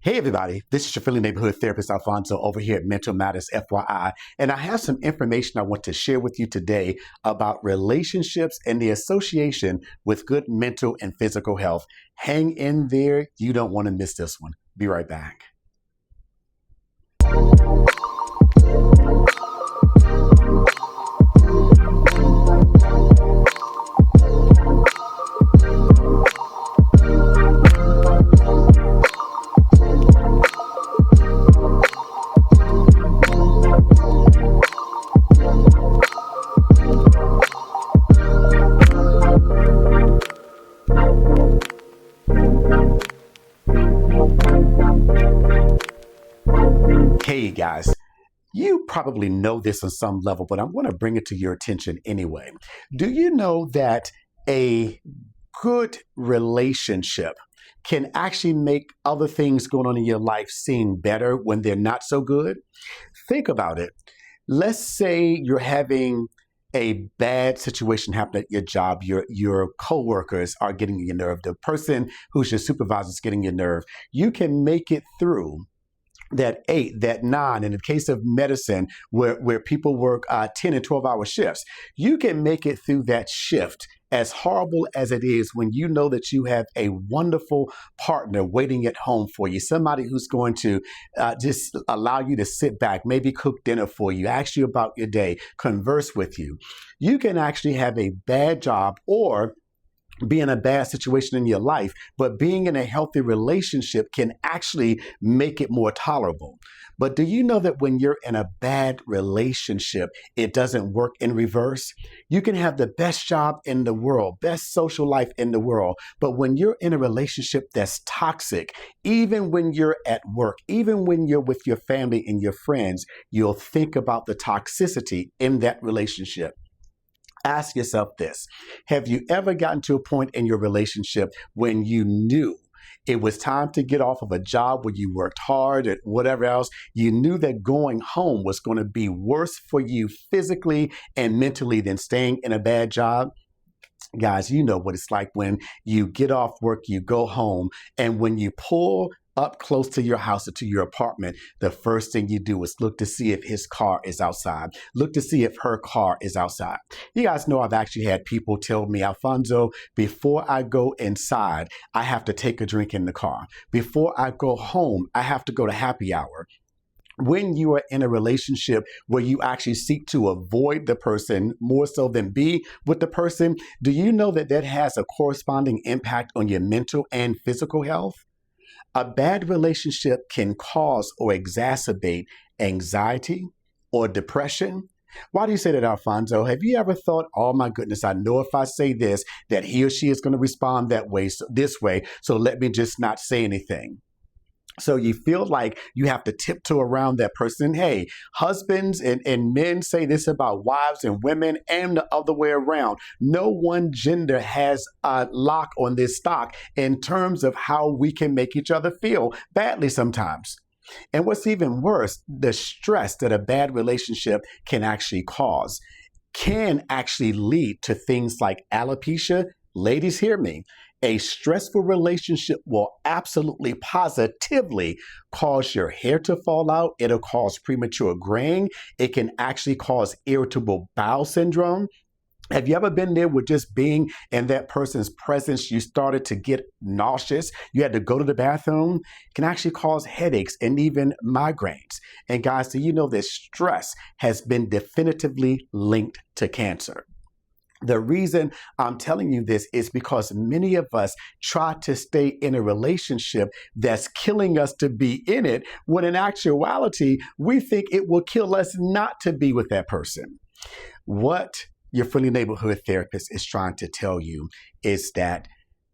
Hey everybody, this is your friendly neighborhood therapist Alfonso over here at Mental Matters FYI, and I have some information I want to share with you today about relationships and the association with good mental and physical health. Hang in there, you don't want to miss this one. Be right back. Hey guys, you probably know this on some level, but I'm going to bring it to your attention anyway. Do you know that a good relationship can actually make other things going on in your life seem better when they're not so good? Think about it. Let's say you're having a bad situation happen at your job. Your coworkers are getting your nerve. The person who's your supervisor is getting your nerve. You can make it through that 8, that 9, in the case of medicine, where people work 10 and 12-hour shifts, you can make it through that shift, as horrible as it is, when you know that you have a wonderful partner waiting at home for you, somebody who's going to just allow you to sit back, maybe cook dinner for you, ask you about your day, converse with you. You can actually have a bad job or be in a bad situation in your life, but being in a healthy relationship can actually make it more tolerable. But do you know that when you're in a bad relationship, it doesn't work in reverse? You can have the best job in the world, best social life in the world, but when you're in a relationship that's toxic, even when you're at work, even when you're with your family and your friends, you'll think about the toxicity in that relationship. Ask yourself this. Have you ever gotten to a point in your relationship when you knew it was time to get off of a job where you worked hard or whatever else? You knew that going home was going to be worse for you physically and mentally than staying in a bad job? Guys, you know what it's like when you get off work, you go home, and when you pull up close to your house or to your apartment, the first thing you do is look to see if his car is outside. Look to see if her car is outside. You guys know I've actually had people tell me, Alfonso, before I go inside, I have to take a drink in the car. Before I go home, I have to go to happy hour. When you are in a relationship where you actually seek to avoid the person more so than be with the person, do you know that that has a corresponding impact on your mental and physical health? A bad relationship can cause or exacerbate anxiety or depression. Why do you say that, Alfonso? Have you ever thought, oh my goodness, I know if I say this, that he or she is going to respond that way, this way, so let me just not say anything. So you feel like you have to tiptoe around that person. Hey, husbands and men say this about wives and women and the other way around. No one gender has a lock on this stock in terms of how we can make each other feel badly sometimes. And what's even worse, the stress that a bad relationship can actually cause can actually lead to things like alopecia. Ladies, hear me. A stressful relationship will absolutely positively cause your hair to fall out. It'll cause premature graying. It can actually cause irritable bowel syndrome. Have you ever been there with just being in that person's presence, you started to get nauseous? You had to go to the bathroom. It can actually cause headaches and even migraines. And guys, do you know that stress has been definitively linked to cancer? The reason I'm telling you this is because many of us try to stay in a relationship that's killing us to be in it, when in actuality, we think it will kill us not to be with that person. What your friendly neighborhood therapist is trying to tell you is that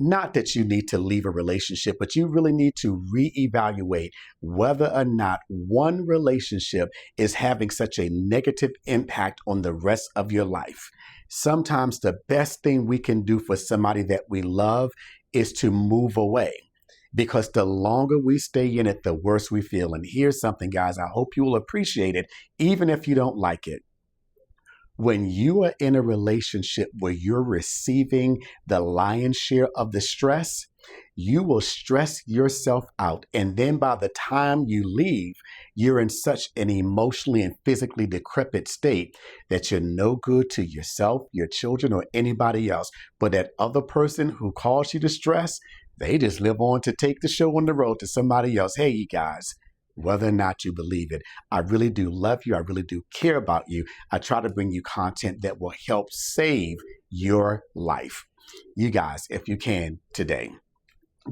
not that you need to leave a relationship, but you really need to reevaluate whether or not one relationship is having such a negative impact on the rest of your life. Sometimes the best thing we can do for somebody that we love is to move away, because the longer we stay in it, the worse we feel. And here's something, guys, I hope you will appreciate it, even if you don't like it. When you are in a relationship where you're receiving the lion's share of the stress, you will stress yourself out. And then by the time you leave, you're in such an emotionally and physically decrepit state that you're no good to yourself, your children, or anybody else. But that other person who caused you distress, they just live on to take the show on the road to somebody else. Hey, you guys, whether or not you believe it, I really do love you. I really do care about you. I try to bring you content that will help save your life. You guys, if you can today,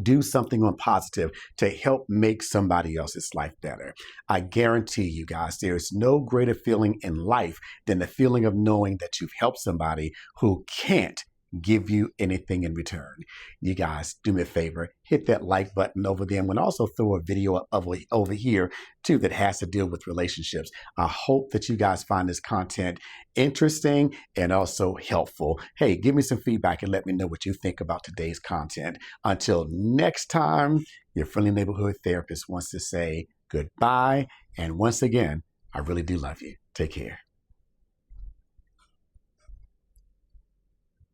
do something on positive to help make somebody else's life better. I guarantee you guys, there is no greater feeling in life than the feeling of knowing that you've helped somebody who can't give you anything in return. You guys, do me a favor, hit that like button over there. I'm going to also throw a video up over here too that has to deal with relationships. I hope that you guys find this content interesting and also helpful. Hey, give me some feedback and let me know what you think about today's content. Until next time, your friendly neighborhood therapist wants to say goodbye. And once again, I really do love you. Take care.